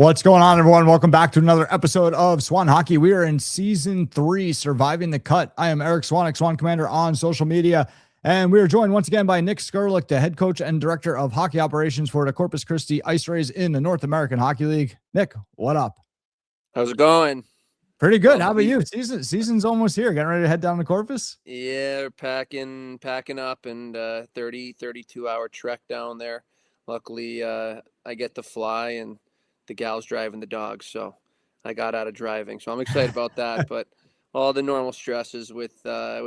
What's going on, everyone? Welcome back to another episode of Swan Hockey. We are in Season 3, Surviving the Cut. I am Eric Swan, Swan Commander on social media, and we are joined once again by Nick Skerlick, the head coach and director of hockey operations for the Corpus Christi Ice Rays in the North American Hockey League. Nick, what up? How's it going? Pretty good. How about you? Season's almost here. Getting ready to head down to Corpus? Yeah, we're packing up, and 32-hour trek down there. Luckily, I get to fly, and the gal's driving the dogs, so I got out of driving. So I'm excited about that, but all the normal stresses with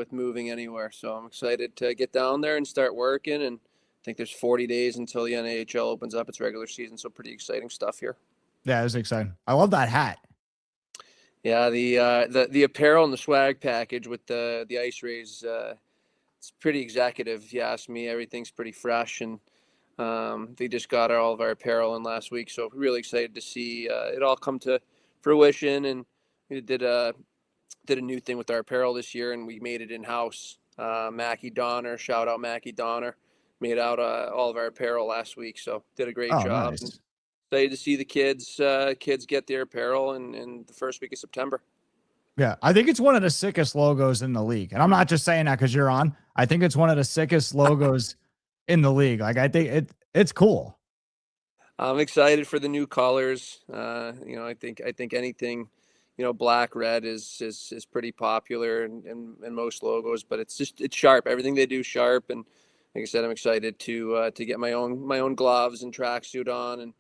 moving anywhere. So I'm excited to get down there and start working, and I think there's 40 days until the NAHL opens up its regular season, so pretty exciting stuff here. Yeah, it was exciting. I love that hat. Yeah, the apparel and the swag package with the Ice Rays, it's pretty executive, if you ask me. Everything's pretty fresh, and they just got all of our apparel in last week, so really excited to see it all come to fruition. And we did a new thing with our apparel this year, and we made it in-house. Mackie Donner, shout out Mackie Donner, made out all of our apparel last week, so did a great job. Nice. Excited to see the kids get their apparel in the first week of September. Yeah, I think it's one of the sickest logos in the league. And I'm not just saying that because you're on. I think it's one of the sickest logos in the league. Like, I think it's cool. I'm excited for the new colors. I think anything, black, red is pretty popular in most logos, but it's sharp. Everything they do sharp. And like I said, I'm excited to get my own gloves and tracksuit on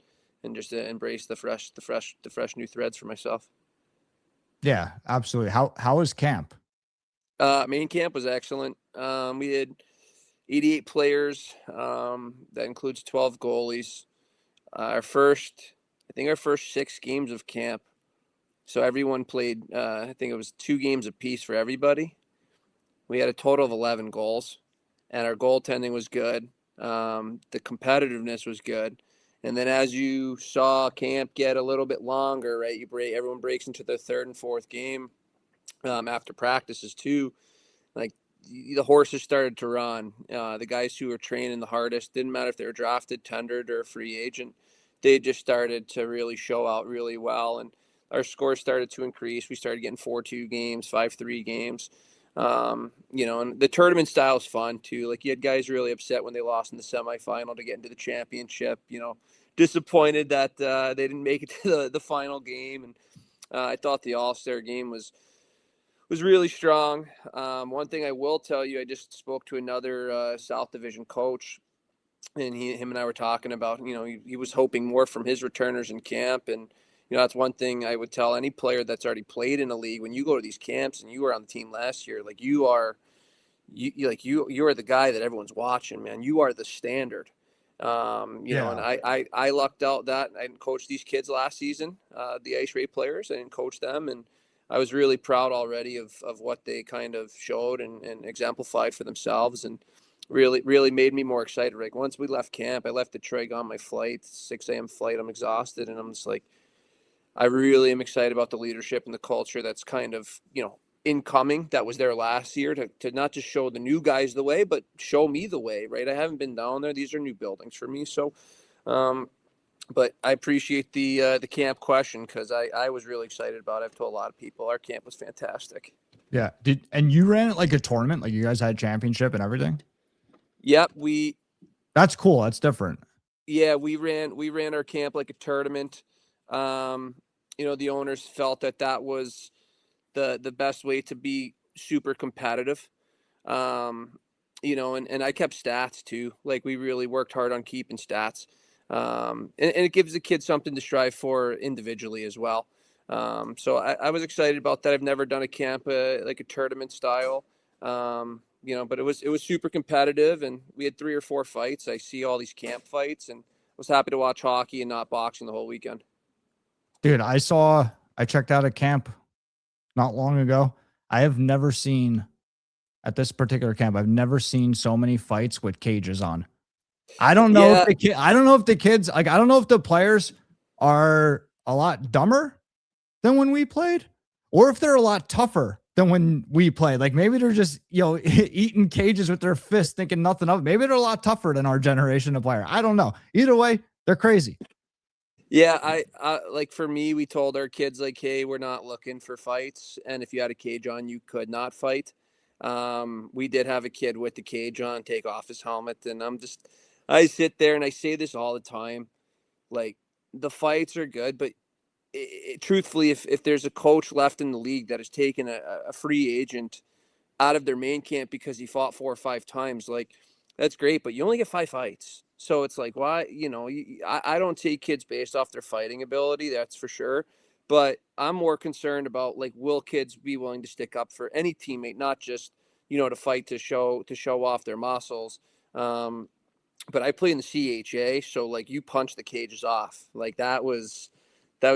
and just to embrace the fresh new threads for myself. Yeah, absolutely. How was camp? Main camp was excellent. We had 88 players. That includes 12 goalies. Our first 6 games of camp. So everyone played, I think it was 2 games apiece for everybody. We had a total of 11 goals, and our goaltending was good. The competitiveness was good. And then as you saw camp get a little bit longer, right, everyone breaks into their third and fourth game after practices too. Like, the horses started to run. The guys who were training the hardest, didn't matter if they were drafted, tendered, or a free agent, they just started to really show out really well. And our scores started to increase. We started getting 4-2 games, 5-3 games. And the tournament style is fun too. Like, you had guys really upset when they lost in the semifinal to get into the championship, disappointed that they didn't make it to the final game. And I thought the All-Star game was really strong. One thing I will tell you, I just spoke to another South Division coach, and him and I were talking about, he was hoping more from his returners in camp. And, that's one thing I would tell any player that's already played in a league. When you go to these camps and you were on the team last year, like, you are the guy that everyone's watching, man. You are the standard. And I lucked out that I didn't coach these kids last season, the Ice Ray players. I didn't coach them, and I was really proud already of what they kind of showed and exemplified for themselves, and really made me more excited. Like, once we left camp, I left Detroit on my flight, 6 a.m. flight. I'm exhausted, and I'm just like, I really am excited about the leadership and the culture that's kind of, incoming, that was there last year, to not just show the new guys the way, but show me the way, right? I haven't been down there. These are new buildings for me. So, but I appreciate the camp question, because I was really excited about it. I've told a lot of people our camp was fantastic. Yeah. And you ran it like a tournament? Like, you guys had a championship and everything? Yep. That's cool. That's different. Yeah, we ran our camp like a tournament. The owners felt that was the best way to be super competitive. And I kept stats too. Like, we really worked hard on keeping stats. And it gives the kids something to strive for individually as well. So I was excited about that. I've never done a camp like a tournament style, but it was super competitive, and we had 3 or 4 fights. I see all these camp fights, and was happy to watch hockey and not boxing the whole weekend. Dude, I checked out a camp not long ago. I have never seen, at this particular camp, I've never seen so many fights with cages on. I don't know if the kids, like, I don't know if the players are a lot dumber than when we played, or if they're a lot tougher than when we played. Like, maybe they're just, eating cages with their fists, thinking nothing of it. Maybe they're a lot tougher than our generation of player. I don't know. Either way, they're crazy. Yeah, I like for me, we told our kids like, hey, we're not looking for fights, and if you had a cage on, you could not fight. We did have a kid with the cage on take off his helmet, and I sit there and I say this all the time, like the fights are good, but truthfully, if there's a coach left in the league that has taken a free agent out of their main camp because he fought 4 or 5 times, like that's great, but you only get 5 fights. So it's like, why, I don't take kids based off their fighting ability, that's for sure. But I'm more concerned about like, will kids be willing to stick up for any teammate, not just, to fight to show off their muscles. But I play in the CHA, so like you punch the cages off. Like that was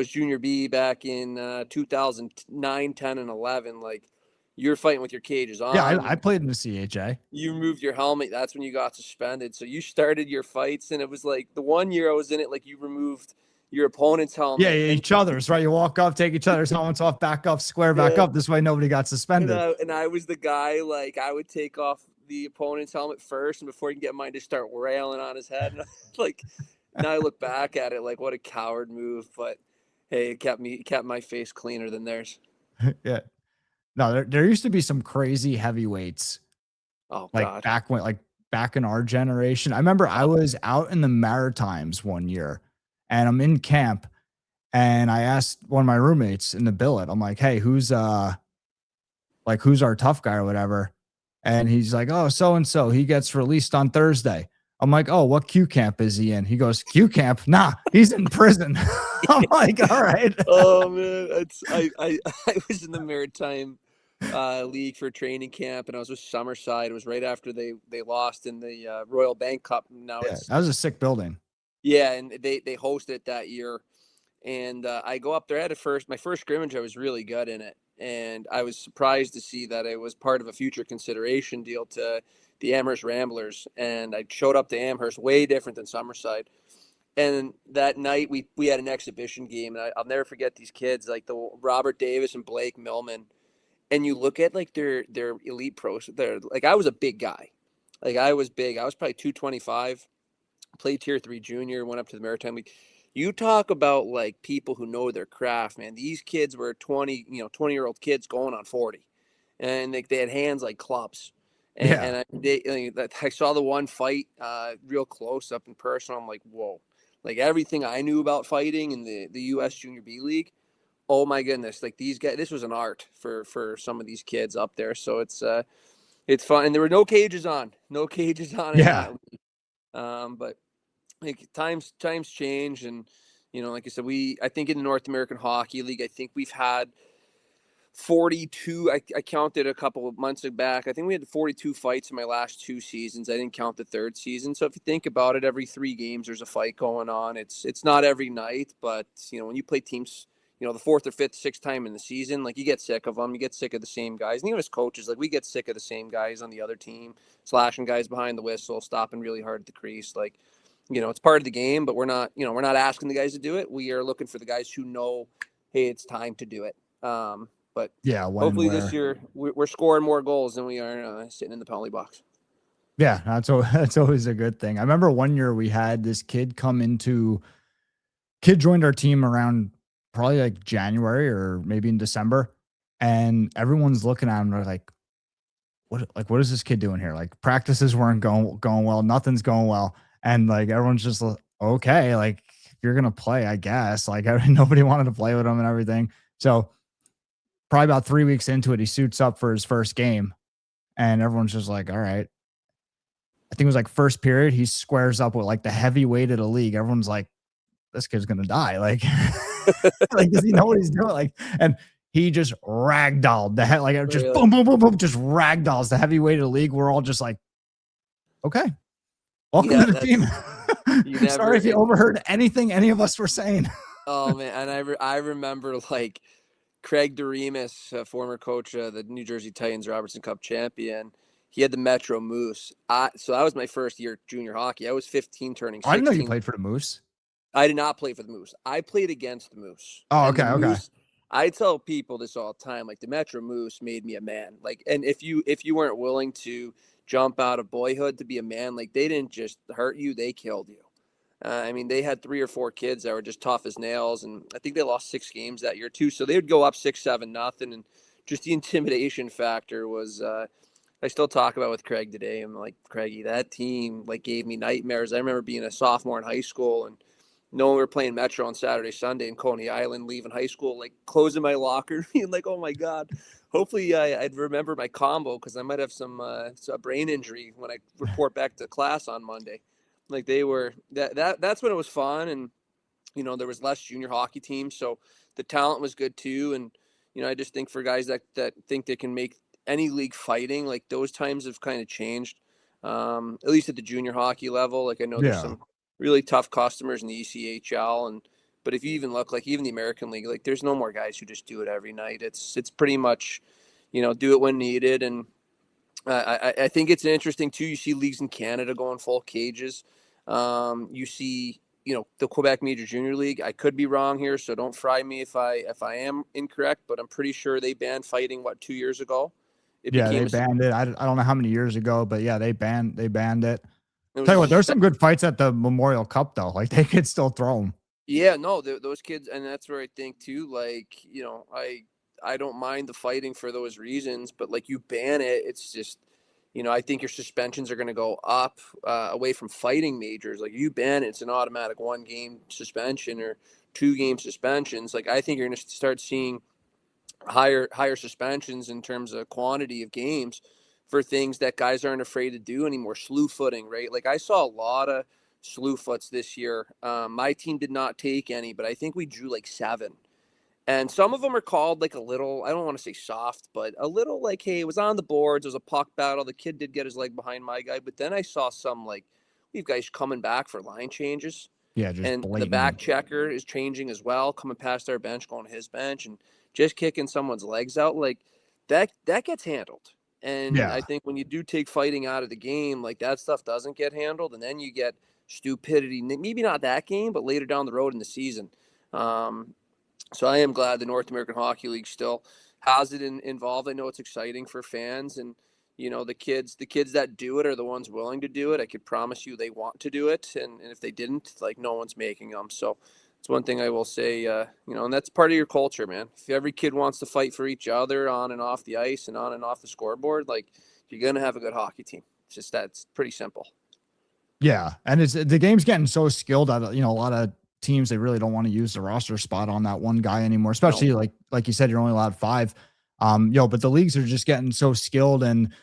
junior B back in 2009, 10, and 11. Like you're fighting with your cages Yeah, on. I played in the CHA. You removed your helmet. That's when you got suspended. So you started your fights, and it was like the one year I was in it, like you removed your opponent's Yeah, helmet. each other's, right? You walk up, take each other's helmets off, back up, square back Yeah. up. This way nobody got suspended. And I was the guy, like I would take off the opponent's helmet first, and before he can get mine, to start railing on his head. And like now I look back at it, like what a coward move. But hey, it kept my face cleaner than theirs. Yeah. No, there used to be some crazy heavyweights Oh like God. back in our generation. I remember I was out in the Maritimes one year and I'm in camp and I asked one of my roommates in the billet, I'm like, hey, who's our tough guy or whatever? And he's like, oh, so and so, he gets released on Thursday. I'm like, oh, what Q camp is he in? He goes, Q camp? Nah, he's in prison. I'm like, all right. Oh man, I was in the Maritime league for training camp, and I was with Summerside. It was right after they lost in the Royal Bank Cup. Now Yeah, that was a sick building. yeah, and they hosted it that year. And I go up there. My first scrimmage, I was really good in it, and I was surprised to see that it was part of a future consideration deal to the Amherst Ramblers. And I showed up to Amherst, way different than Summerside. And that night we had an exhibition game, and I'll never forget these kids, like the Robert Davis and Blake Millman. And you look at like their elite pros. They're like, I was a big guy, like I was big. I was probably 225. Played tier 3 junior, went up to the Maritime League. You talk about like people who know their craft, man. These kids were 20-year-old kids going on 40, and they had hands like clubs. Yeah. And I saw the one fight real close up in person. I'm like, whoa! Like everything I knew about fighting in the U.S. Junior B League. Oh my goodness! Like these guys, this was an art for some of these kids up there. So it's fun, and there were no cages on in Yeah. that league. But like times change, and like I said, I think in the North American Hockey League, I think we've had 42. I counted a couple of months back. I think we had 42 fights in my last 2 seasons. I didn't count the third season. So if you think about it, every 3 games there's a fight going on. It's not every night, but when you play teams, the fourth or fifth, sixth time in the season, like you get sick of them. You get sick of the same guys. And even as coaches, like we get sick of the same guys on the other team, slashing guys behind the whistle, stopping really hard at the crease. Like, it's part of the game, but we're not asking the guys to do it. We are looking for the guys who know, hey, it's time to do it. But Yeah. hopefully this year we're scoring more goals than we are sitting in the penalty box. Yeah, that's always a good thing. I remember one year we had this kid joined our team around probably like January or maybe in December, and everyone's looking at him. They're like, what is this kid doing here? Like practices weren't going well, nothing's going well, and like everyone's just like, okay, like you're gonna play, I guess. Like nobody wanted to play with him and everything. So probably about 3 weeks into it, he suits up for his first game, and everyone's just like, all right. I think it was like first period, he squares up with like the heavyweight of the league. Everyone's like, this kid's gonna die. Like, like, does he know what he's doing? Like, and he just ragdolled the head, like just Really? boom, boom, boom, boom, just ragdolls the heavyweight of the league. We're all just like, okay, welcome Yeah, to the team. Sorry if you overheard anything any of us were saying. Oh man, and I remember like Craig Doremus, former coach of the New Jersey Titans, Robertson Cup champion. He had the Metro Moose. So that was my first year junior hockey. I was 15, turning 16. I didn't know you played for the Moose. I did not play for the Moose. I played against the Moose. Oh, And the okay, okay. Moose, I tell people this all the time. Like the Metro Moose made me a man. Like, and if you weren't willing to jump out of boyhood to be a man, like they didn't just hurt you, they killed you. I mean, they had 3 or 4 kids that were just tough as nails, and I think they lost 6 games that year too. So they would go up 6-7-0, and just the intimidation factor was. I still talk about with Craig today. I'm like, Craigie, that team like gave me nightmares. I remember being a sophomore in high school and knowing we were playing Metro on Saturday, Sunday in Coney Island, leaving high school, like closing my locker, being like, oh my God, hopefully I'd remember my combo because I might have some a brain injury when I report back to class on Monday. Like they were that's when it was fun, and there was less junior hockey teams, so the talent was good too. And I just think for guys that think they can make any league fighting, like those times have kind of changed, at least at the junior hockey level. Like I know there's Yeah. some really tough customers in the ECHL, but if you even look like even the American League, like there's no more guys who just do it every night. It's pretty much, do it when needed. And I think it's interesting too. You see leagues in Canada going full cages. You see, the Quebec Major Junior League. I could be wrong here, so don't fry me if I am incorrect. But I'm pretty sure they banned fighting 2 years ago. It Yeah, they became banned it. I don't know how many years ago, but yeah, they banned it. it Tell you what, was there's some good fights at the Memorial Cup though. Like they could still throw them. Yeah, no, those kids, and that's where I think too. Like I don't mind the fighting for those reasons, but like you ban it, it's just I think your suspensions are going to go up away from fighting majors. Like you ban it, it's an automatic 1-game suspension or 2-game suspensions. Like I think you're going to start seeing higher suspensions in terms of quantity of games for things that guys aren't afraid to do anymore. Slew footing, right? Like I saw a lot of slew foots this year. My team did not take any, but I think we drew like 7. And some of them are called like a little, I don't want to say soft, but a little like, hey, it was on the boards. It was a puck battle. The kid did get his leg behind my guy. But then I saw some like, we have guys coming back for line changes. Yeah, just And the back blatant. checker is changing as well, coming past our bench, going to his bench, and just kicking someone's legs out. Like that gets handled. And Yeah. I think when you do take fighting out of the game, like that stuff doesn't get handled. And then you get stupidity, maybe not that game, but later down the road in the season. So I am glad the North American Hockey League still has it involved. I know it's exciting for fans, and the kids that do it are the ones willing to do it. I could promise you they want to do it, and if they didn't, like no one's making them. So it's one thing I will say, and that's part of your culture, man. If every kid wants to fight for each other on and off the ice and on and off the scoreboard, like you're gonna have a good hockey team. It's just that's pretty simple. Yeah, and it's the game's getting so skilled that a lot of teams they really don't want to use the roster spot on that one guy anymore, especially No. like you said, you're only allowed 5. But the leagues are just getting so skilled, and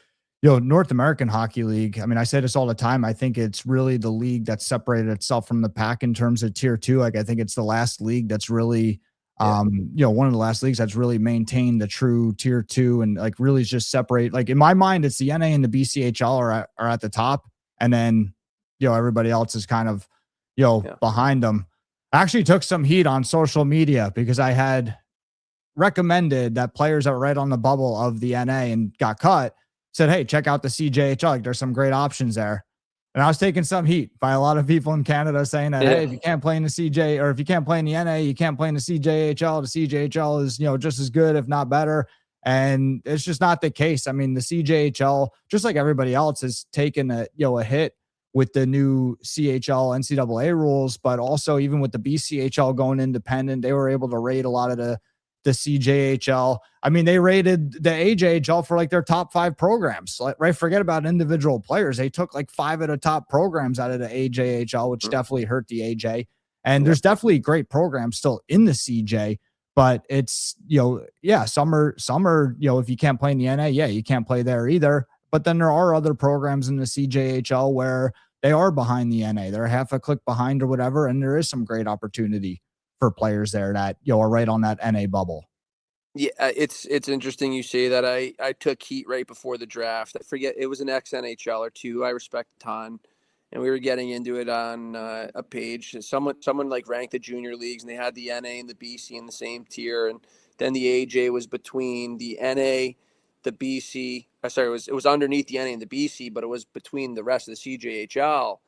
North American Hockey League. I mean, I say this all the time. I think it's really the league that separated itself from the pack in terms of tier 2. Like I think it's the last league that's really one of the last leagues that's really maintained the true tier 2 and like really just separate. Like in my mind, it's the NA and the BCHL are at the top, and then everybody else is kind of behind them. I actually took some heat on social media because I had recommended that players that were right on the bubble of the NA and got cut said, hey, check out the CJHL. Like, there's some great options there. And I was taking some heat by a lot of people in Canada saying that, hey, if you can't play in the CJ or if you can't play in the NA, you can't play in the CJHL. The CJHL is, just as good, if not better. And it's just not the case. I mean, the CJHL, just like everybody else, has taken a hit with the new CHL NCAA rules, but also even with the BCHL going independent, they were able to rate a lot of the CJHL. I mean, they rated the AJHL for like their top 5 programs, right? Forget about individual players. They took like 5 of the top programs out of the AJHL, which definitely hurt the AJ. And there's definitely great programs still in the CJ, but it's, some are, if you can't play in the NA, you can't play there either. But then there are other programs in the CJHL where they are behind the NA. They're half a click behind or whatever. And there is some great opportunity for players there that, are right on that NA bubble. Yeah, it's interesting you say that. I took heat right before the draft. I forget, it was an ex-NHL or 2 I respect a ton. And we were getting into it on a page. Someone like ranked the junior leagues, and they had the NA and the BC in the same tier. And then the AJ was between the NA, the BC. Sorry, it was underneath the NA and the BC, but it was between the rest of the CJHL.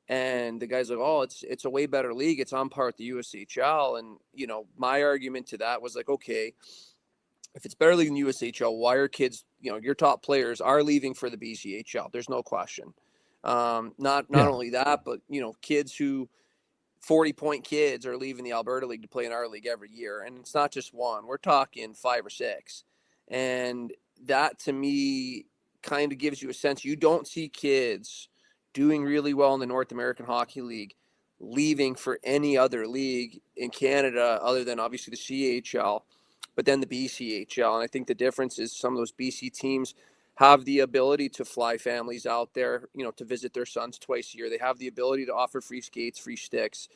And the guy's like, oh, it's a way better league. It's on par with the USHL. And, my argument to that was like, okay, if it's better than USHL, why are kids, your top players are leaving for the BCHL? There's no question. Not only that, but, kids who 40-point kids are leaving the Alberta League to play in our league every year. And it's not just one. We're talking 5 or 6. And that, to me, kind of gives you a sense. You don't see kids doing really well in the North American Hockey League leaving for any other league in Canada other than obviously the CHL, but then the BCHL. And I think the difference is some of those BC teams have the ability to fly families out there, to visit their sons twice a year. They have the ability to offer free skates, free sticks,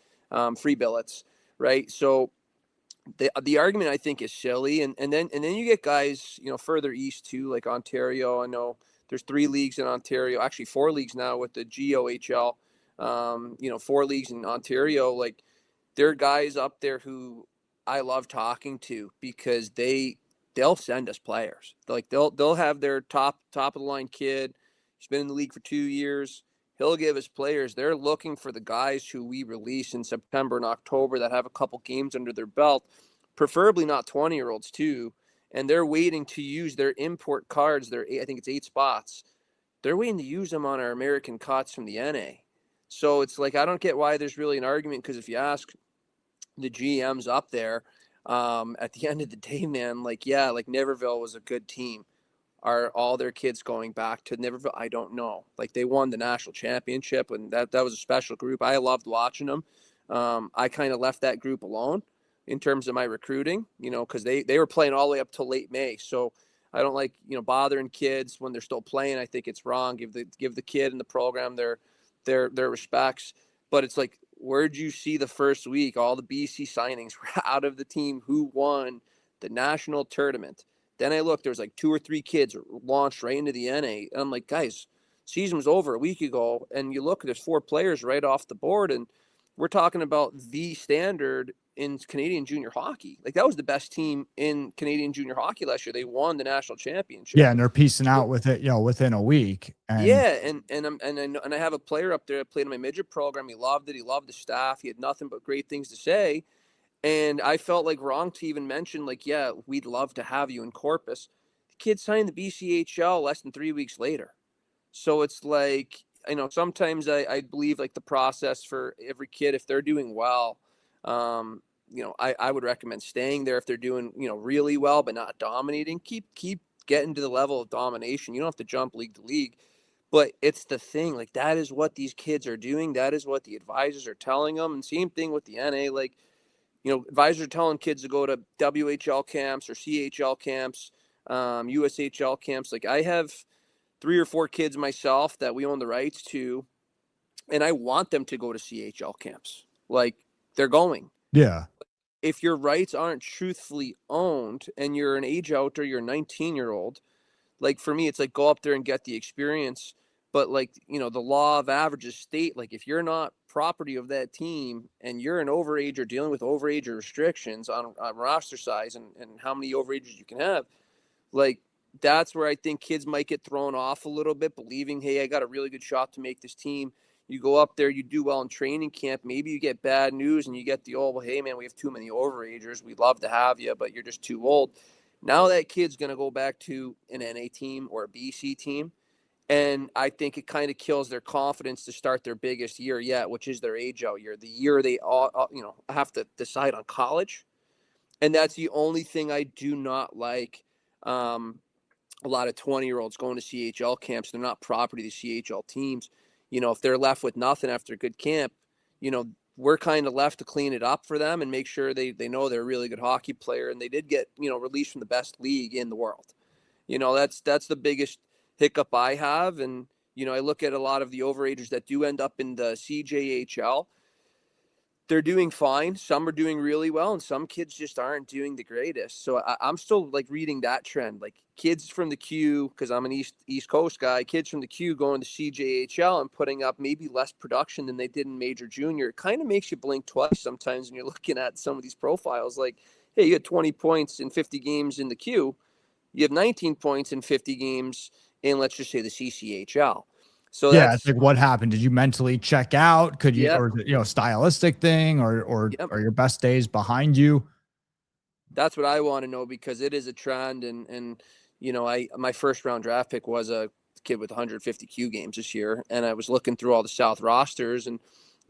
free billets, right? So the argument, I think, is silly. And then you get guys, further east too, like Ontario. I know there's 3 leagues in Ontario, actually 4 leagues now with the GOHL. 4 leagues in Ontario. Like, there are guys up there who I love talking to because they'll send us players. Like, they'll have their top of the line kid. He's been in the league for 2 years. He'll give us players. They're looking for the guys who we release in September and October that have a couple games under their belt, preferably not 20-year-olds too. And they're waiting to use their import cards. I think it's 8 spots. They're waiting to use them on our American cuts from the NA. So it's like, I don't get why there's really an argument, because if you ask the GMs up there, at the end of the day, man, like Niverville was a good team. Are all their kids going back to Niverville? I don't know. Like, they won the national championship, and that was a special group. I loved watching them. I kind of left that group alone in terms of my recruiting, because they were playing all the way up till late May. So I don't like, bothering kids when they're still playing. I think it's wrong. Give the kid and the program their respects. But it's like, where'd you see the first week? All the BC signings were out of the team who won the national tournament. Then I looked, there was like 2 or 3 kids launched right into the NA. And I'm like, guys, season was over a week ago. And you look, there's 4 players right off the board. And we're talking about the standard in Canadian junior hockey. Like, that was the best team in Canadian junior hockey last year. They won the national championship. Yeah, and they're piecing out with it, within a week. And yeah, and I have a player up there that played in my midget program. He loved it. He loved the staff. He had nothing but great things to say. And I felt like wrong to even mention, like, yeah, we'd love to have you in Corpus. The kid signed the BCHL less than 3 weeks later. So it's like, sometimes I believe, like, the process for every kid, if they're doing well, I would recommend staying there. If they're doing, really well, but not dominating, keep getting to the level of domination. You don't have to jump league to league, but it's the thing. Like, that is what these kids are doing. That is what the advisors are telling them. And same thing with the NA. Like, advisors are telling kids to go to WHL camps or CHL camps, USHL camps. Like, I have 3 or 4 kids myself that we own the rights to, and I want them to go to CHL camps. Like, they're going. yeah. If your rights aren't truthfully owned and you're an age out or you're a 19-year-old, like, for me, it's like, go up there and get the experience. But, like, the law of averages state, like, if you're not property of that team and you're an overage or dealing with overage restrictions on roster size and how many overages you can have, like, that's where I think kids might get thrown off a little bit, believing, hey, I got a really good shot to make this team. You go up there, you do well in training camp. Maybe you get bad news and you get the old, well, hey, man, we have too many overagers. We'd love to have you, but you're just too old. Now that kid's going to go back to an NA team or a BC team. And I think it kind of kills their confidence to start their biggest year yet, which is their age out year, the year they all, have to decide on college. And that's the only thing I do not like. A lot of 20-year-olds going to CHL camps, they're not property of the CHL teams. If they're left with nothing after a good camp, we're kind of left to clean it up for them and make sure they know they're a really good hockey player. And they did get, released from the best league in the world. That's the biggest hiccup I have. And, I look at a lot of the overagers that do end up in the CJHL. They're doing fine. Some are doing really well, and some kids just aren't doing the greatest. So I'm still, like, reading that trend. Like, kids from the Q, because I'm an East Coast guy, kids from the Q going to CJHL and putting up maybe less production than they did in major junior. It kind of makes you blink twice sometimes when you're looking at some of these profiles. Like, hey, you had 20 points in 50 games in the Q. You have 19 points in 50 games in, let's just say, the CCHL. So yeah, it's like, what happened? Did you mentally check out? Could you, or stylistic thing, or are your best days behind you? That's what I want to know, because it is a trend. And my first round draft pick was a kid with 150 Q games this year, and I was looking through all the South rosters, and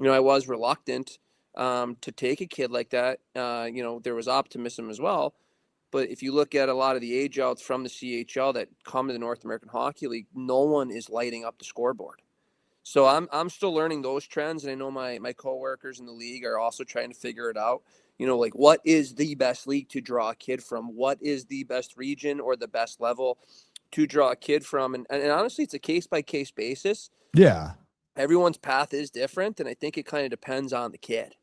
I was reluctant to take a kid like that. There was optimism as well. But if you look at a lot of the age outs from the CHL that come to the North American Hockey League, no one is lighting up the scoreboard. So I'm still learning those trends, and I know my coworkers in the league are also trying to figure it out. Like what is the best league to draw a kid from? What is the best region or the best level to draw a kid from? And honestly, it's a case-by-case basis. Yeah. Everyone's path is different, and I think it kind of depends on the kid.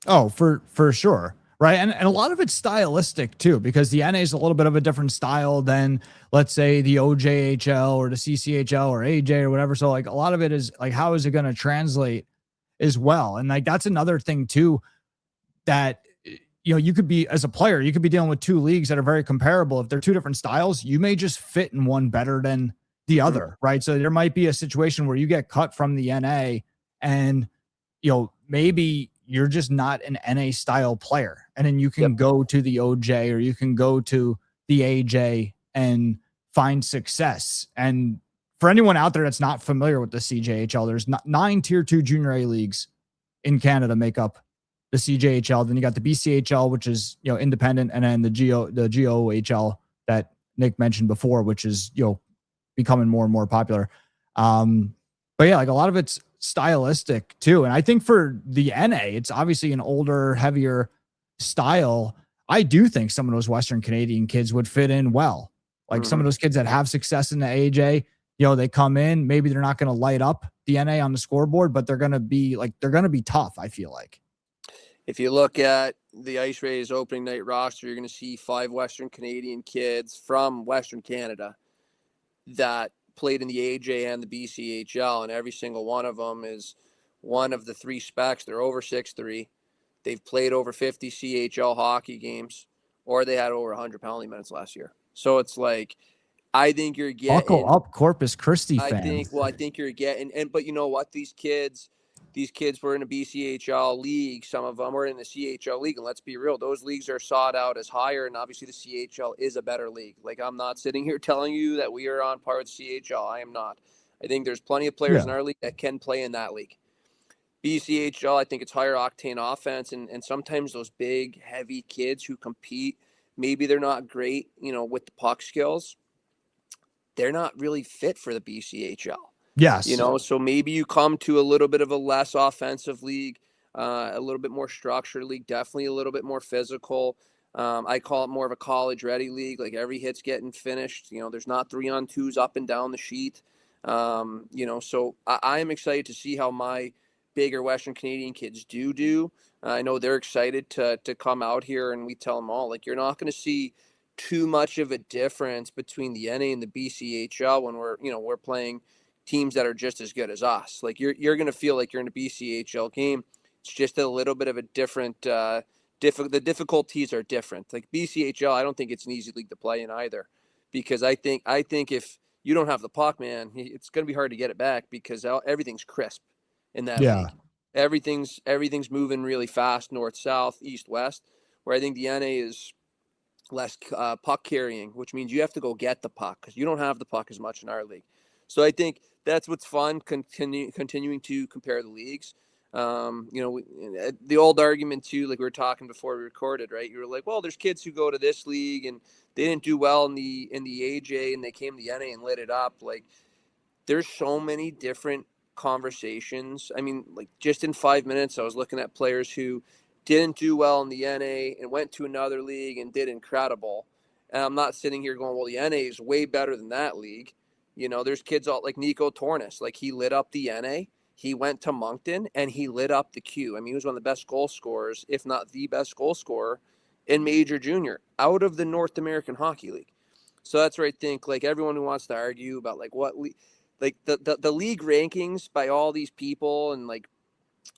Oh, for sure. Right. And a lot of it's stylistic too, because the NA is a little bit of a different style than, let's say, the OJHL or the CCHL or AJ or whatever. So like a lot of it is like, how is it going to translate as well? And like, that's another thing too, that, you could be, as a player, you could be dealing with two leagues that are very comparable. If they're two different styles, you may just fit in one better than the other. Right. So there might be a situation where you get cut from the NA and, maybe you're just not an NA style player. And then you can go to the OJ or you can go to the AJ and find success. And for anyone out there that's not familiar with the CJHL, there's 9 tier 2 junior A leagues in Canada make up the CJHL. Then you got the BCHL, which is, independent. And then the GOHL that Nick mentioned before, which is, becoming more and more popular. But yeah, like a lot of it's stylistic too. And I think for the NA, it's obviously an older, heavier style. I do think some of those Western Canadian kids would fit in well. Like some of those kids that have success in the AJ, they come in, maybe they're not going to light up the NA on the scoreboard, but they're going to be tough. I feel like if you look at the Ice Rays opening night roster, you're going to see 5 Western Canadian kids from Western Canada that played in the AJ and the BCHL, and every single one of them is one of the 3 specs. They're over 6'3". They've played over 50 CHL hockey games, or they had over 100 penalty minutes last year. So it's like, I think you're getting... Buckle up, Corpus Christi fans. I think you're getting... But you know what? These kids were in a BCHL league. Some of them were in the CHL league. And let's be real, those leagues are sought out as higher. And obviously the CHL is a better league. Like, I'm not sitting here telling you that we are on par with CHL. I am not. I think there's plenty of players in our league that can play in that league. BCHL, I think it's higher octane offense. And sometimes those big, heavy kids who compete, maybe they're not great, with the puck skills. They're not really fit for the BCHL. Yes. So maybe you come to a little bit of a less offensive league, a little bit more structured league, definitely a little bit more physical. I call it more of a college ready league. Like every hit's getting finished. There's not 3-on-2s up and down the sheet. So I am excited to see how my bigger Western Canadian kids do. I know they're excited to come out here, and we tell them all, like, you're not going to see too much of a difference between the NA and the BCHL when we're playing teams that are just as good as us. Like you're going to feel like you're in a BCHL game. It's just a little bit of a different, the difficulties are different. Like BCHL, I don't think it's an easy league to play in either, because I think if you don't have the puck, man, it's going to be hard to get it back because everything's crisp in that league. Everything's moving really fast, north, south, east, west, where I think the NA is less puck carrying, which means you have to go get the puck because you don't have the puck as much in our league. So I think that's what's fun, continuing to compare the leagues. The old argument too, like we were talking before we recorded, right? You were like, well, there's kids who go to this league and they didn't do well in the AJ and they came to the NA and lit it up. Like there's so many different conversations. I mean, like just in 5 minutes, I was looking at players who didn't do well in the NA and went to another league and did incredible. And I'm not sitting here going, well, the NA is way better than that league. There's kids out like Nico Tornes, like he lit up the NA. He went to Moncton and he lit up the Q. I mean, he was one of the best goal scorers, if not the best goal scorer in major junior out of the North American Hockey League. So that's where I think like everyone who wants to argue about like what like the league rankings by all these people, and like,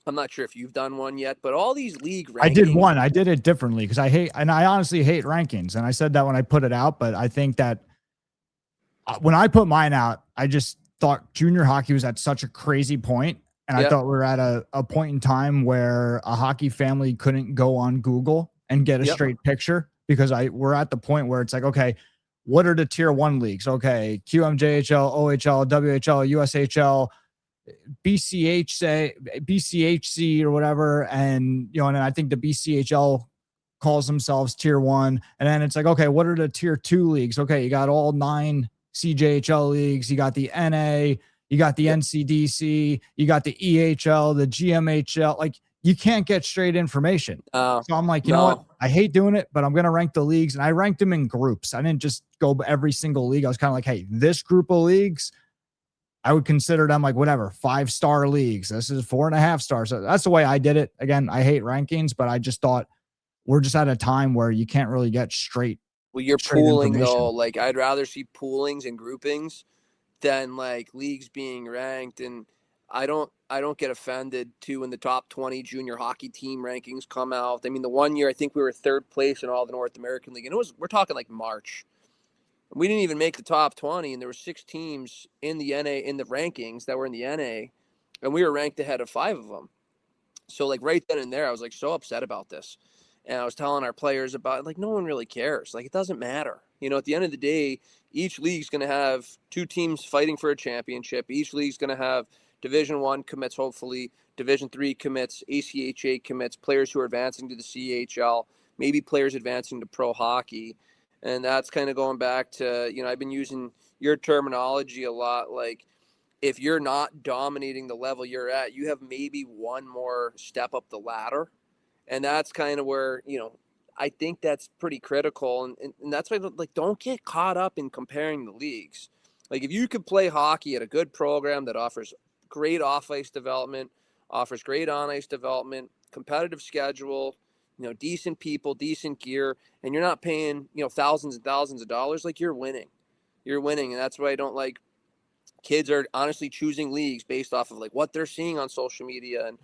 I'm not sure if you've done one yet, but all these league rankings. I did one. I did it differently because I honestly hate rankings. And I said that when I put it out, but I think that when I put mine out, I just thought junior hockey was at such a crazy point. And I thought we were at a point in time where a hockey family couldn't go on Google and get a straight picture, because we're at the point where it's like, okay, what are the tier 1 leagues? Okay, QMJHL, OHL, WHL, USHL, BCHC or whatever. And, and I think the BCHL calls themselves tier 1. And then it's like, okay, what are the tier 2 leagues? Okay, you got all 9 CJHL leagues. You got the NA, you got the NCDC, you got the EHL, the GMHL. Like, you can't get straight information. So I'm like, you know what? I hate doing it, but I'm going to rank the leagues. And I ranked them in groups. I didn't just go every single league. I was kind of like, hey, this group of leagues, I would consider them like whatever, 5-star leagues. This is 4.5 stars. So that's the way I did it. Again, I hate rankings, but I just thought we're just at a time where you can't really get straight. Well, you're pooling though. Like, I'd rather see poolings and groupings than like leagues being ranked. And I don't get offended too when the top 20 junior hockey team rankings come out. I mean, the one year I think we were 3rd place in all the North American League, and we're talking like March. We didn't even make the top 20, and there were 6 teams in the NA in the rankings that were in the NA, and we were ranked ahead of 5 of them. So like right then and there, I was like so upset about this. And I was telling our players about it, like, no one really cares. Like, it doesn't matter. At the end of the day, each league's going to have 2 teams fighting for a championship. Each league's going to have Division I commits, hopefully, Division III commits, ACHA commits, players who are advancing to the CHL, maybe players advancing to pro hockey. And that's kind of going back to, I've been using your terminology a lot. Like, if you're not dominating the level you're at, you have maybe one more step up the ladder. And that's kind of where, I think that's pretty critical. And that's why, like, don't get caught up in comparing the leagues. Like, if you could play hockey at a good program that offers great off-ice development, offers great on-ice development, competitive schedule, decent people, decent gear, and you're not paying, thousands and thousands of dollars, like, you're winning. You're winning. And that's why I don't like kids are honestly choosing leagues based off of like what they're seeing on social media and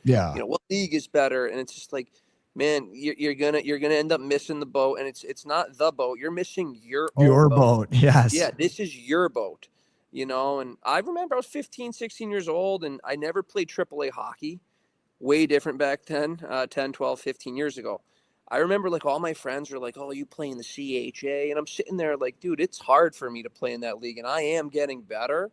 what league is better. And it's just like, man, you're gonna end up missing the boat, and it's not the boat. You're missing your boat. Yes. Yeah, this is your boat. And I remember I was 15, 16 years old, and I never played AAA hockey. Way different back then, 10, 12, 15 years ago. I remember like all my friends were like, oh, you play in the CHA? And I'm sitting there like, dude, it's hard for me to play in that league, and I am getting better.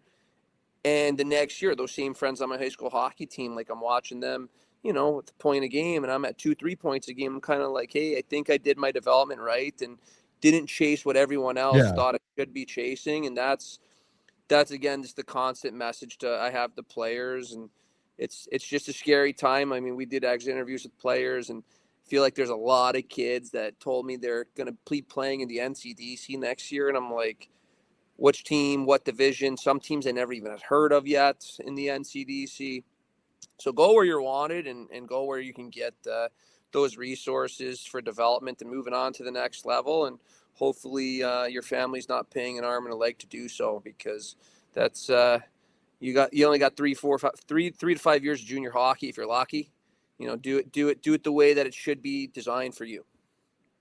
And the next year, those same friends on my high school hockey team, like I'm watching them, at the point a game, and I'm at 2-3 points a game. I'm kind of like, hey, I think I did my development right and didn't chase what everyone else thought I should be chasing. And that's again just the constant message I have to players. And it's just a scary time. I mean, we did exit interviews with players, and feel like there's a lot of kids that told me they're going to be playing in the NCDC next year, and I'm like, which team, what division? Some teams I never even had heard of yet in the NCDC. So go where you're wanted and go where you can get those resources for development and moving on to the next level. And hopefully your family's not paying an arm and a leg to do so, because that's you only got 3 to 5 years of junior hockey if you're lucky. Do it the way that it should be designed for you.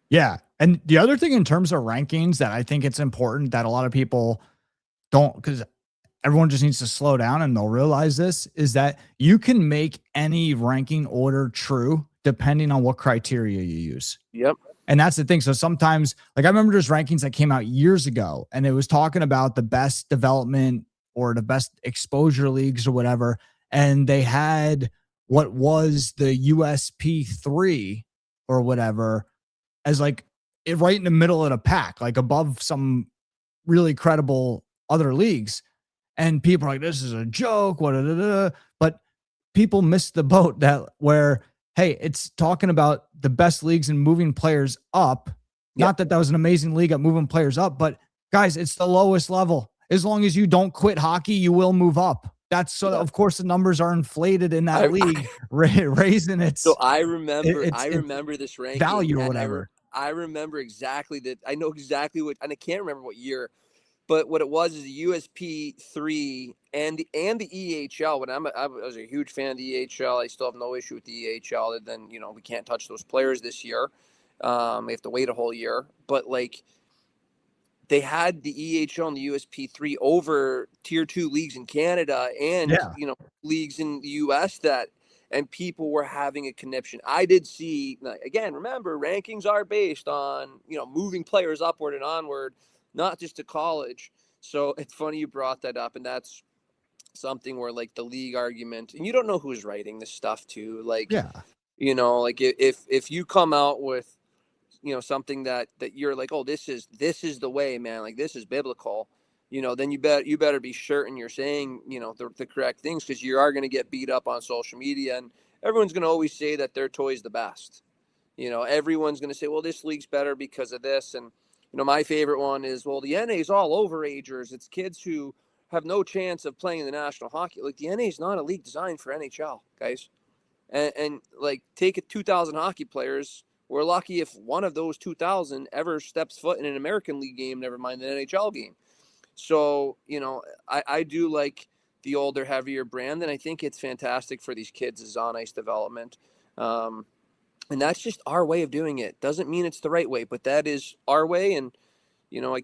Yeah. And the other thing in terms of rankings that I think it's important that a lot of people don't, because everyone just needs to slow down and they'll realize this, is that you can make any ranking order true depending on what criteria you use. Yep. And that's the thing. So sometimes, like, I remember there's rankings that came out years ago, and it was talking about the best development or the best exposure leagues or whatever. And they had what was the USP3 or whatever as like it right in the middle of the pack, like above some really credible other leagues. And people are like, this is a joke. But people missed the boat that where, hey, it's talking about the best leagues and moving players up. Yep. Not that was an amazing league at moving players up, but guys, it's the lowest level. As long as you don't quit hockey, you will move up. That's so. Of course, the numbers are inflated in that league, raising its. So I remember this ranking value or whatever. I remember exactly that. I know exactly what, and I can't remember what year, but what it was is the USP3 and the EHL. When I was a huge fan of the EHL, I still have no issue with the EHL. Other than we can't touch those players this year. We have to wait a whole year, but like. They had the EHL and the USP3 over tier 2 leagues in Canada and, leagues in the US and people were having a conniption. I did see, again, remember, rankings are based on, moving players upward and onward, not just to college. So it's funny you brought that up. And that's something where like the league argument, and you don't know who's writing this stuff too. Like, Yeah. like if you come out with, something that you're like, oh, this is the way, man, like this is biblical, then you better be certain you're saying, the correct things, because you are going to get beat up on social media, and everyone's going to always say that their toy's the best. Everyone's going to say, well, this league's better because of this. And, my favorite one is, well, the NA is all overagers. It's kids who have no chance of playing in the National Hockey. Like, the NA is not a league designed for NHL, guys. And like, take it 2,000 hockey players. We're lucky if one of those 2,000 ever steps foot in an American League game, never mind an NHL game. So, I do like the older, heavier brand, and I think it's fantastic for these kids' on-ice development. And that's just our way of doing it. Doesn't mean it's the right way, but that is our way. And, we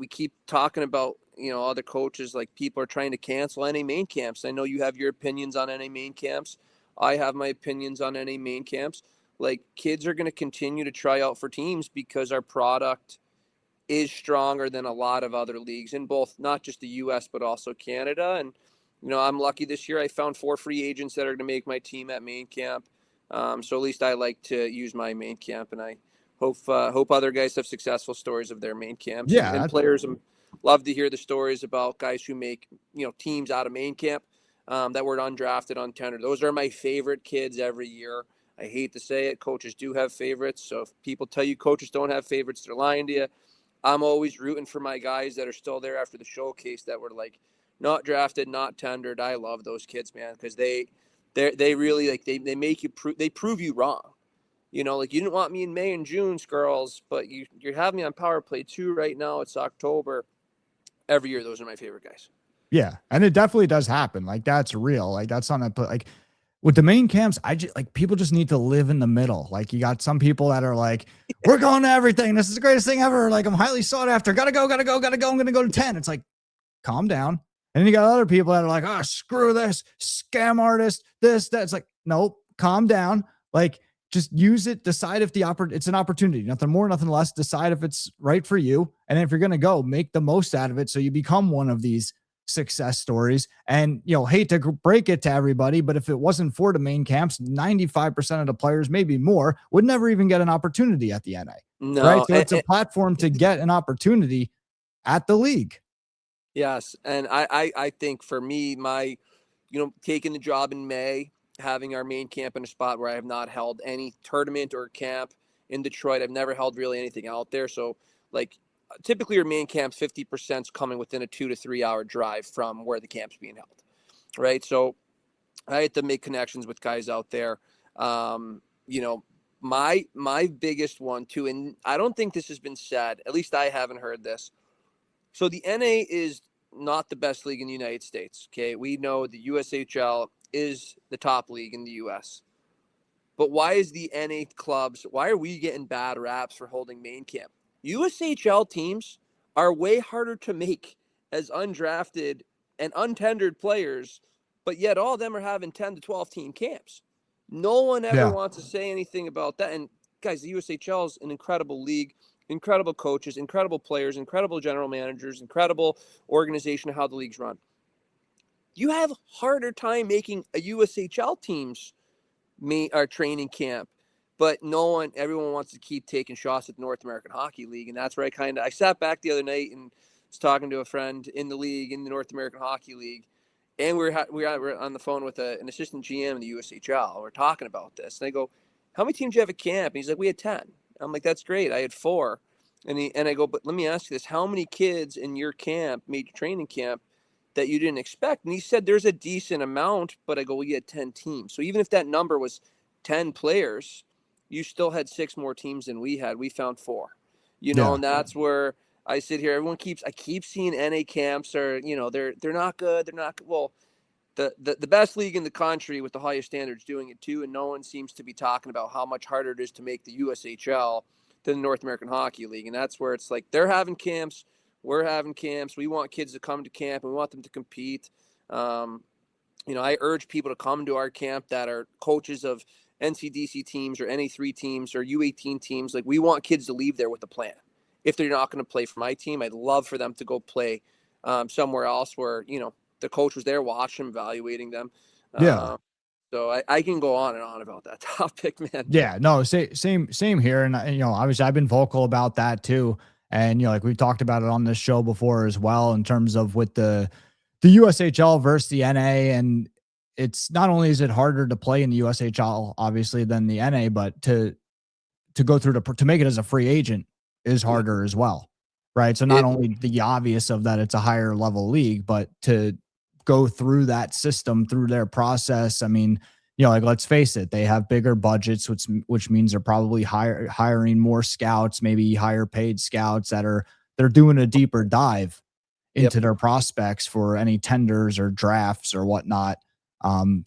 keep talking about, other coaches, like people are trying to cancel NA main camps. I know you have your opinions on NA main camps. I have my opinions on NA main camps. Like, kids are going to continue to try out for teams because our product is stronger than a lot of other leagues in both, not just the US, but also Canada. And, I'm lucky this year I found 4 free agents that are going to make my team at main camp. So at least I like to use my main camp, and I hope other guys have successful stories of their main camps. Yeah. And players love to hear the stories about guys who make, teams out of main camp that were undrafted, untendered. Those are my favorite kids every year. I hate to say it. Coaches do have favorites. So if people tell you coaches don't have favorites, they're lying to you. I'm always rooting for my guys that are still there after the showcase that were like not drafted, not tendered. I love those kids, man, because they really, like, they make you prove you wrong. Like, you didn't want me in May and June, girls, but you have me on power play 2 right now. It's October. Every year, those are my favorite guys. Yeah. And it definitely does happen. Like, that's real. Like, that's on a, like, with the main camps, people just need to live in the middle. Like, you got some people that are like, we're going to everything. This is the greatest thing ever. Like, I'm highly sought after. Gotta go. I'm going to go to 10. It's like, calm down. And then you got other people that are like, oh, screw this, scam artist, this, that. It's like, nope, calm down. Like, just use it. Decide if it's an opportunity. Nothing more, nothing less. Decide if it's right for you. And if you're going to go, make the most out of it so you become one of these success stories. And, hate to break it to everybody, but if it wasn't for the main camps, 95% of the players, maybe more, would never even get an opportunity at the NA. No, right? So it's a platform to get an opportunity at the league. Yes. And I think for me, my, taking the job in May, having our main camp in a spot where I have not held any tournament or camp in Detroit. I've never held really anything out there. So, like, typically your main camp's 50% is coming within a 2 to 3 hour drive from where the camp's being held. Right. So I had to make connections with guys out there. My biggest one too, and I don't think this has been said, at least I haven't heard this. So the NA is not the best league in the United States. Okay. We know the USHL is the top league in the US. But why is the NA clubs, why are we getting bad raps for holding main camp? USHL teams are way harder to make as undrafted and untendered players, but yet all of them are having 10 to 12 team camps. No one ever wants to say anything about that. And guys, the USHL is an incredible league, incredible coaches, incredible players, incredible general managers, incredible organization of how the league's run. You have harder time making a USHL team's training camp, but everyone wants to keep taking shots at the North American Hockey League. And that's where I sat back the other night and was talking to a friend in the league, in the North American Hockey League. And we were on the phone with an assistant GM in the USHL. We're talking about this. And I go, how many teams do you have at camp? And he's like, we had 10. I'm like, that's great. I had 4. And I go, but let me ask you this. How many kids in your camp made your training camp that you didn't expect? And he said, there's a decent amount, but I go, well, you had 10 teams. So even if that number was 10 players, you still had 6 more teams than we had. We found 4, and that's where I sit here. I keep seeing NA camps are, they're not good. They're not good. Well, the best league in the country with the highest standards doing it too. And no one seems to be talking about how much harder it is to make the USHL than the North American Hockey League. And that's where it's like, they're having camps. We're having camps. We want kids to come to camp and we want them to compete. I urge people to come to our camp that are coaches of NCDC teams or NA3 teams or U18 teams. Like, we want kids to leave there with a plan. If they're not going to play for my team, I'd love for them to go play somewhere else where, the coach was there watching them, evaluating them. Yeah. So I can go on and on about that topic, man. Yeah, no, same here. And obviously I've been vocal about that too. And like we've talked about it on this show before as well, in terms of with the USHL versus the NA. And it's not only is it harder to play in the USHL, obviously, than the NA, but to go through to make it as a free agent is harder as well. Right. So not only the obvious of that it's a higher level league, but to go through that system, through their process. I mean, like, let's face it, they have bigger budgets, which means they're probably hiring more scouts, maybe higher paid scouts they're doing a deeper dive into their prospects for any tenders or drafts or whatnot.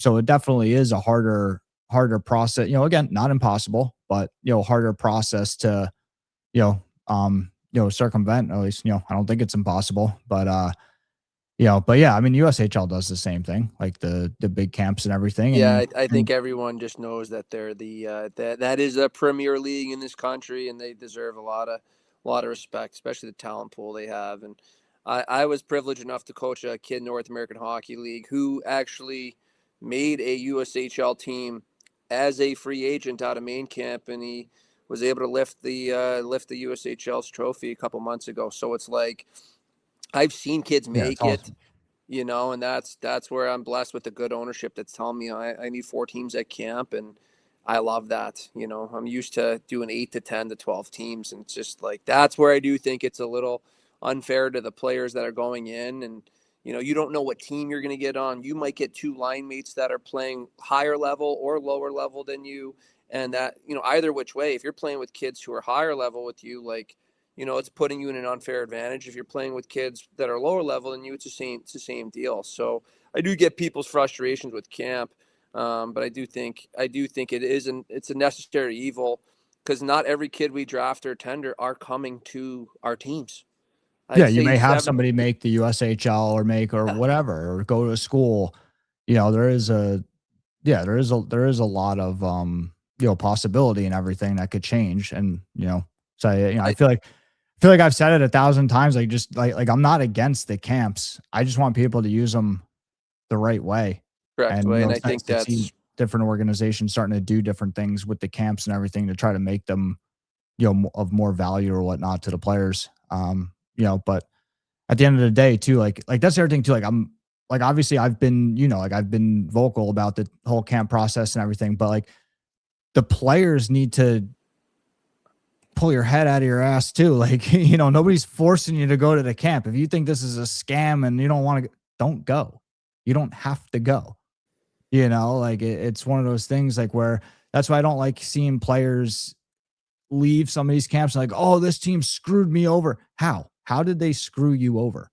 So it definitely is a harder process, again, not impossible, but, harder process to, circumvent. At least, I don't think it's impossible, but but yeah, I mean, USHL does the same thing, like the big camps and everything. Yeah, And I think everyone just knows that they're that is a premier league in this country, and they deserve a lot of respect, especially the talent pool they have. And I was privileged enough to coach a kid in North American Hockey League who actually made a USHL team as a free agent out of main camp, and he was able to lift the USHL's trophy a couple months ago. So it's like I've seen kids make it. awesome. And that's where I'm blessed with the good ownership that's telling me I need 4 teams at camp, and I love that. I'm used to doing 8 to 10 to 12 teams, and it's just like that's where I do think it's a little unfair to the players that are going in, and you don't know what team you're going to get on. You might get 2 line mates that are playing higher level or lower level than you, and that either which way, if you're playing with kids who are higher level with you, like it's putting you in an unfair advantage. If you're playing with kids that are lower level than you, it's the same deal. So I do get people's frustrations with camp, but I do think it's a necessary evil, because not every kid we draft or tender are coming to our teams. Yeah, I'd you say may have 7. somebody make the USHL or whatever, or go to a school. There is a lot of possibility and everything that could change. And so I feel like I've said it 1,000 times. Like, just like I'm not against the camps. I just want people to use them the right way. Correct And way, and I it's nice think to see that's different organizations starting to do different things with the camps and everything to try to make them of more value or whatnot to the players. But at the end of the day too, like that's everything too. Like, I'm like, obviously I've been, I've been vocal about the whole camp process and everything, but like the players need to pull your head out of your ass too. Like, nobody's forcing you to go to the camp. If you think this is a scam and you don't want to, don't go. You don't have to go. Like it's one of those things like where that's why I don't like seeing players leave some of these camps like, oh, this team screwed me over. How did they screw you over?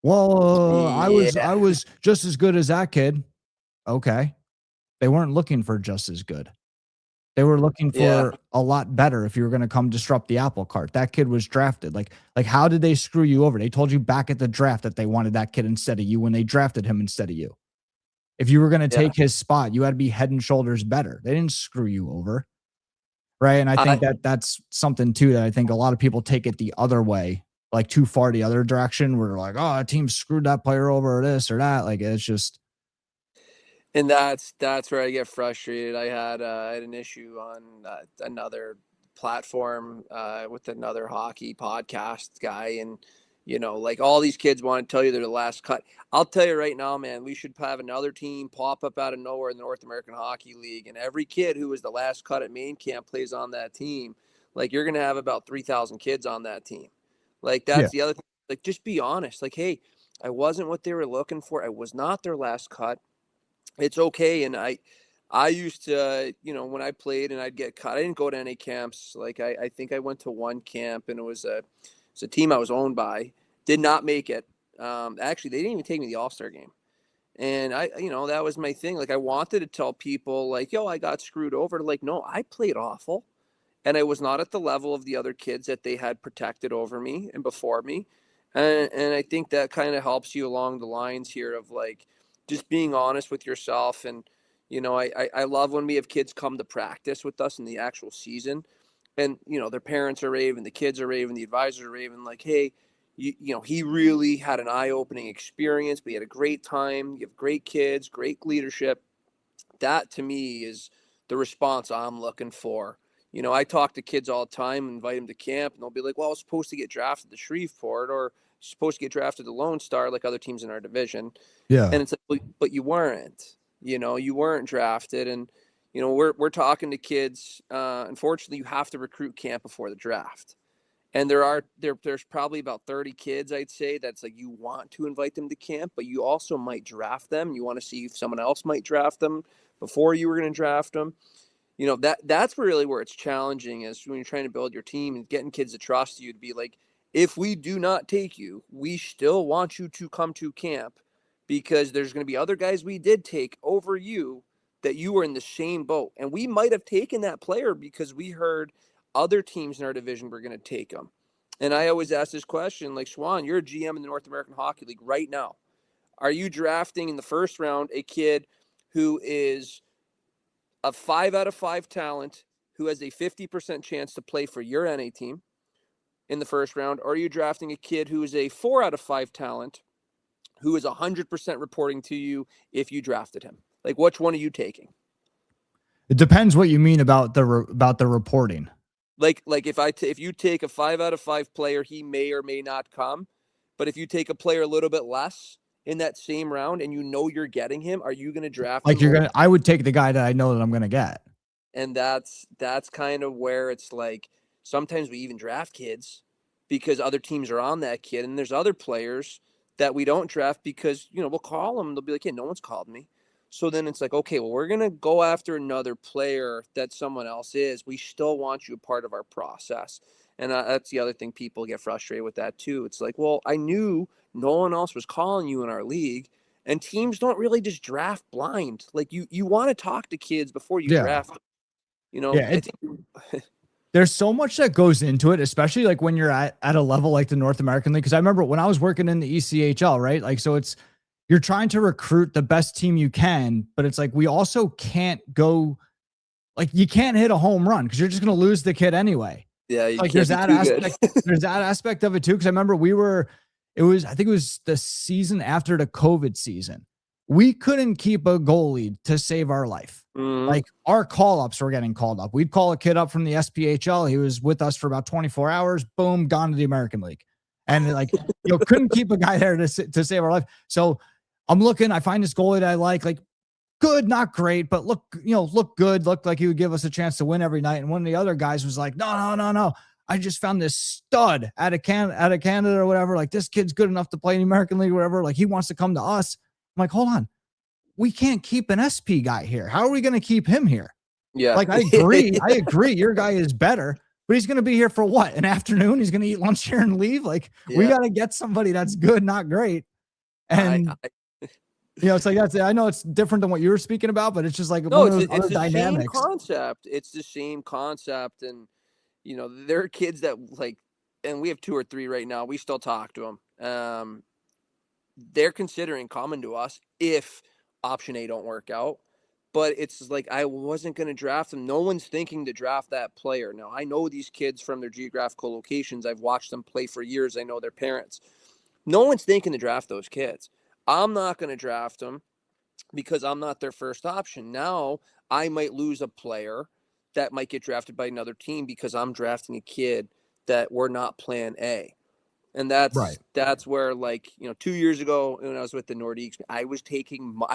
Well, I was just as good as that kid. Okay. They weren't looking for just as good. They were looking yeah. for a lot better if you were going to come disrupt the apple cart. That kid was drafted. Like how did they screw you over? They told you back at the draft that they wanted that kid instead of you when they drafted him instead of you. If you were going to take his spot, you had to be head and shoulders better. They didn't screw you over. Right. And I think that's something too, that I think a lot of people take it the other way, like too far the other direction, where they're like, oh, a team screwed that player over or this or that. Like, it's just. And that's where I get frustrated. I had an issue on another platform with another hockey podcast guy, and like all these kids want to tell you they're the last cut. I'll tell you right now, man, we should have another team pop up out of nowhere in the North American Hockey League, and every kid who was the last cut at main camp plays on that team. Like, you're gonna have about 3,000 kids on that team. Like, that's the other thing. Like, just be honest. Like, hey, I wasn't what they were looking for. I was not their last cut. It's okay. And I used to, when I played and I'd get cut, I didn't go to any camps. Like, I think I went to one camp, and it was a team I was owned by, did not make it. Actually, they didn't even take me to the All-Star game. And that was my thing. Like, I wanted to tell people like, yo, I got screwed over. Like, no, I played awful, and I was not at the level of the other kids that they had protected over me and before me. And I think that kind of helps you along the lines here of like just being honest with yourself. And I love when we have kids come to practice with us in the actual season, and their parents are raving, the kids are raving, the advisors are raving, like, hey, he really had an eye-opening experience, but he had a great time. You have great kids, great leadership. That to me is the response I'm looking for. I talk to kids all the time, invite them to camp, and they'll be like, well, I was supposed to get drafted to Shreveport, or supposed to get drafted to Lone Star like other teams in our division. Yeah. And it's like, but you weren't. You weren't drafted. And, we're talking to kids. Unfortunately, you have to recruit camp before the draft. And there's probably about 30 kids, I'd say, that's like you want to invite them to camp, but you also might draft them. You want to see if someone else might draft them before you were going to draft them. That's really where it's challenging, is when you're trying to build your team and getting kids to trust you, to be like, if we do not take you, we still want you to come to camp, because there's going to be other guys we did take over you that you were in the same boat. And we might have taken that player because we heard other teams in our division were going to take them. And I always ask this question, like, Swan, you're a GM in the North American Hockey League right now. Are you drafting in the first round a kid who is a 5 out of 5 talent, who has a 50% chance to play for your NA team in the first round? Or are you drafting a kid who is a 4 out of 5 talent, who is 100% reporting to you if you drafted him? Like, which one are you taking? It depends what you mean about the reporting. Like if you take a 5 out of 5 player, he may or may not come. But if you take a player a little bit less in that same round and you're getting him, are you going to draft him? I would take the guy that I know that I'm going to get. And that's kind of where it's like, sometimes we even draft kids because other teams are on that kid. And there's other players that we don't draft because, we'll call them. They'll be like, hey, no one's called me. So then it's like, okay, well, we're going to go after another player that someone else is. We still want you a part of our process. And that's the other thing. People get frustrated with that too. It's like, well, I knew no one else was calling you in our league, and teams don't really just draft blind. Like, you want to talk to kids before you draft them. There's so much that goes into it, especially like when you're at a level like the North American League. Cause I remember when I was working in the ECHL, right? Like, so you're trying to recruit the best team you can, but it's like, we also can't go, like, you can't hit a home run because you're just going to lose the kid anyway. Yeah. Like, there's that aspect. There's that aspect of it too. Cause I remember I think it was the season after the COVID season. We couldn't keep a goalie to save our life. Mm-hmm. Like, our call-ups were getting called up. We'd call a kid up from the SPHL. He was with us for about 24 hours. Boom, gone to the American League. And like, couldn't keep a guy there to save our life. So I'm looking, I find this goalie that I like good, not great, but look good. Looked like he would give us a chance to win every night. And one of the other guys was like, no. I just found this stud out of Canada or whatever. Like, this kid's good enough to play in the American League or whatever. Like, he wants to come to us. I'm like, hold on. We can't keep an SP guy here. How are we going to keep him here? Yeah. Like, I agree. Your guy is better, but he's going to be here for what? An afternoon? He's going to eat lunch here and leave. Like, we got to get somebody that's good, not great. And it's like, I know it's different than what you were speaking about, but it's just like, no, one of those other the dynamics. Same concept. It's the same concept. And, there are kids that, like, and we have 2 or 3 right now. We still talk to them. They're considering coming to us if option A don't work out. But it's like, I wasn't going to draft them. No one's thinking to draft that player. Now, I know these kids from their geographical locations. I've watched them play for years. I know their parents. No one's thinking to draft those kids. I'm not going to draft them because I'm not their first option. Now, I might lose a player that might get drafted by another team because I'm drafting a kid that we're not plan A. And that's where, like, 2 years ago when I was with the Nordiques, I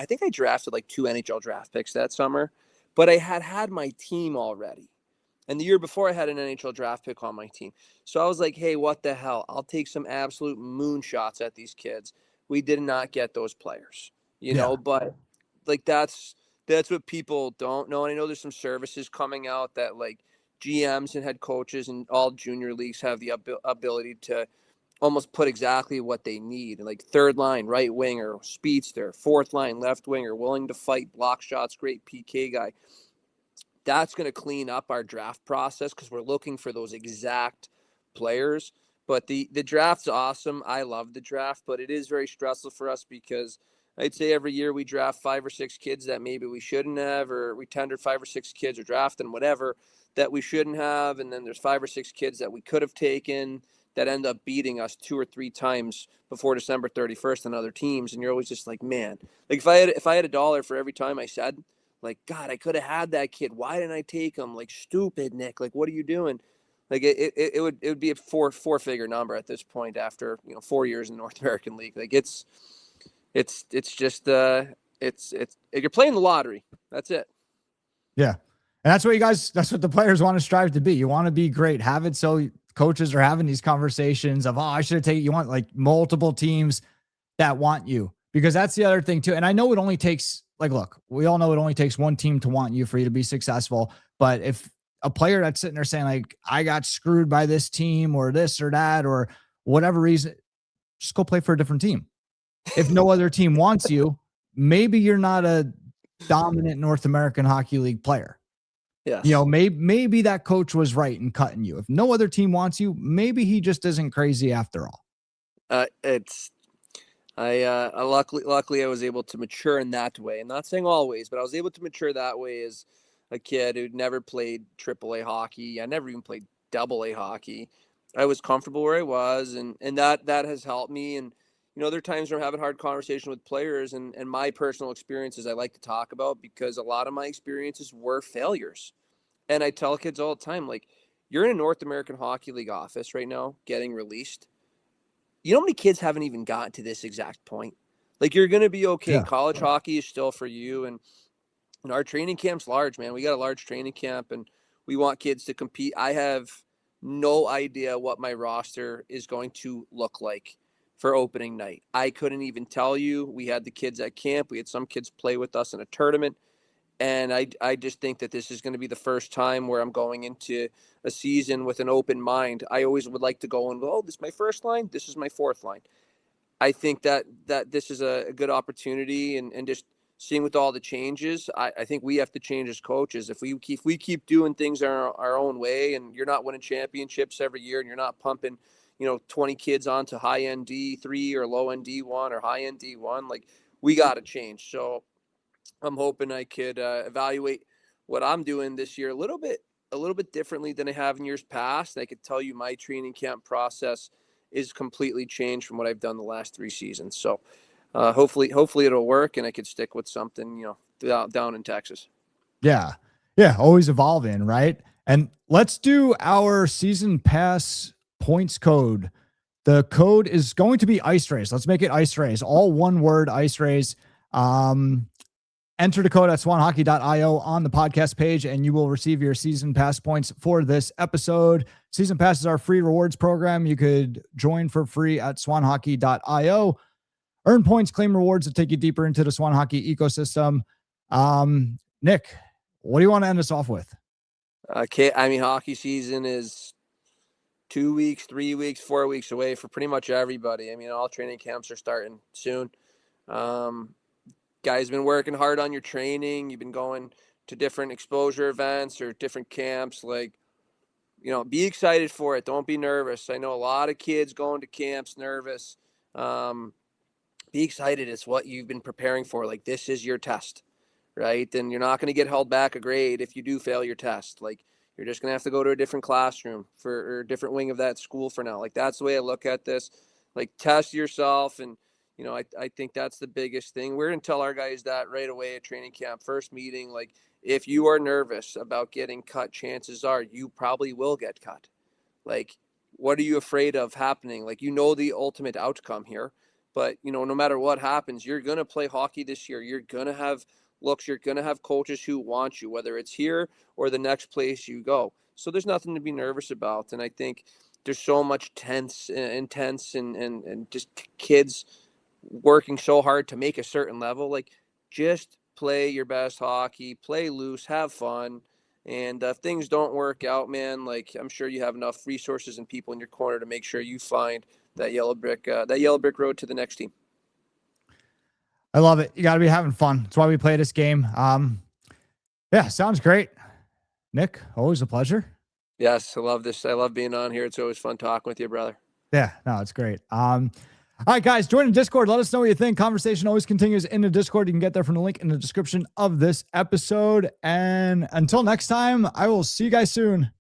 think I drafted like 2 NHL draft picks that summer, but I had my team already. And the year before, I had an NHL draft pick on my team. So I was like, hey, what the hell? I'll take some absolute moonshots at these kids. We did not get those players, but like, that's what people don't know. And I know there's some services coming out that, like, GMs and head coaches and all junior leagues have the ability to almost put exactly what they need. And like, third line, right winger, speedster, fourth line, left winger, willing to fight, block shots, great PK guy. That's going to clean up our draft process because we're looking for those exact players. But the draft's awesome. I love the draft, but it is very stressful for us because I'd say every year we draft 5 or 6 kids that maybe we shouldn't have, or we tendered 5 or 6 kids or drafted whatever that we shouldn't have. And then there's 5 or 6 kids that we could have taken that end up beating us 2 or 3 times before December 31st on other teams. And you're always just like, man, like if I had $1 for every time I said, like, God, I could have had that kid. Why didn't I take him? Like, stupid, Nick. Like, what are you doing? Like it would be a four-figure number at this point after 4 years in the North American League. Like it's just you're playing the lottery. That's it. Yeah. And that's what the players want to strive to be. You want to be great. Have it so coaches are having these conversations of, I should have taken, you want like multiple teams that want you, because that's the other thing too. And I know it only takes, like, look, we all know it only takes one team to want you for you to be successful. But if a player that's sitting there saying like, I got screwed by this team or this or that, or whatever reason, just go play for a different team. If no other team wants you, maybe you're not a dominant North American Hockey League player. Yes. Maybe that coach was right in cutting you. If no other team wants you, maybe he just isn't crazy after all. Luckily I was able to mature in that way. I'm not saying always, but I was able to mature that way as a kid who'd never played AAA hockey. I never even played AA hockey. I was comfortable where I was, and that has helped me. And there are times where I'm having hard conversation with players, and my personal experiences I like to talk about, because a lot of my experiences were failures. And I tell kids all the time, like, you're in a North American Hockey League office right now getting released. You know how many kids haven't even gotten to this exact point? Like, you're going to be okay. Yeah. College hockey is still for you. And our training camp's large, man. We got a large training camp, and we want kids to compete. I have no idea what my roster is going to look like for opening night. I couldn't even tell you. We had the kids at camp. We had some kids play with us in a tournament. And I just think that this is going to be the first time where I'm going into a season with an open mind. I always would like to go and go, this is my first line. This is my fourth line. I think that this is a good opportunity, and just seeing with all the changes, I think we have to change as coaches. If we keep doing things our own way, and you're not winning championships every year, and you're not pumping 20 kids onto high-end D3 or low-end D1 or high-end D1, like, we got to change. So I'm hoping I could evaluate what I'm doing this year a little bit differently than I have in years past. I could tell you my training camp process is completely changed from what I've done the last 3 seasons. So hopefully it'll work, and I could stick with something, down in Texas. Yeah. Yeah. Always evolving. Right. And let's do our season pass points code. The code is going to be Ice Rays. Let's make it Ice Rays. All one word, Ice Rays. Enter the code at swanhockey.io on the podcast page, and you will receive your season pass points for this episode. Season pass is our free rewards program. You could join for free at swanhockey.io. Earn points, claim rewards that take you deeper into the Swan Hockey ecosystem. Nick, what do you want to end us off with? Hockey season is 2 weeks, 3 weeks, 4 weeks away for pretty much everybody. All training camps are starting soon. Guys been working hard on your training. You've been going to different exposure events or different camps. Like, be excited for it. Don't be nervous. I know a lot of kids going to camps nervous. Be excited. It's what you've been preparing for. Like, this is your test, right? And you're not going to get held back a grade if you do fail your test. Like, you're just going to have to go to a different classroom or a different wing of that school for now. Like, that's the way I look at this. Like, test yourself. And I think that's the biggest thing. We're going to tell our guys that right away at training camp, first meeting. Like, if you are nervous about getting cut, chances are you probably will get cut. Like, what are you afraid of happening? Like, the ultimate outcome here, but no matter what happens, you're going to play hockey this year. You're going to have looks. You're going to have coaches who want you, whether it's here or the next place you go. So there's nothing to be nervous about. And I think there's so much intense and just kids working so hard to make a certain level. Like, just play your best hockey, play loose, have fun. And if things don't work out, man, like, I'm sure you have enough resources and people in your corner to make sure you find that yellow brick road to the next team. I love it. You got to be having fun. That's why we play this game. Yeah, sounds great. Nick, always a pleasure. Yes, I love this. I love being on here. It's always fun talking with you, brother. Yeah, no, it's great. All right, guys, join the Discord. Let us know what you think. Conversation always continues in the Discord. You can get there from the link in the description of this episode. And until next time, I will see you guys soon.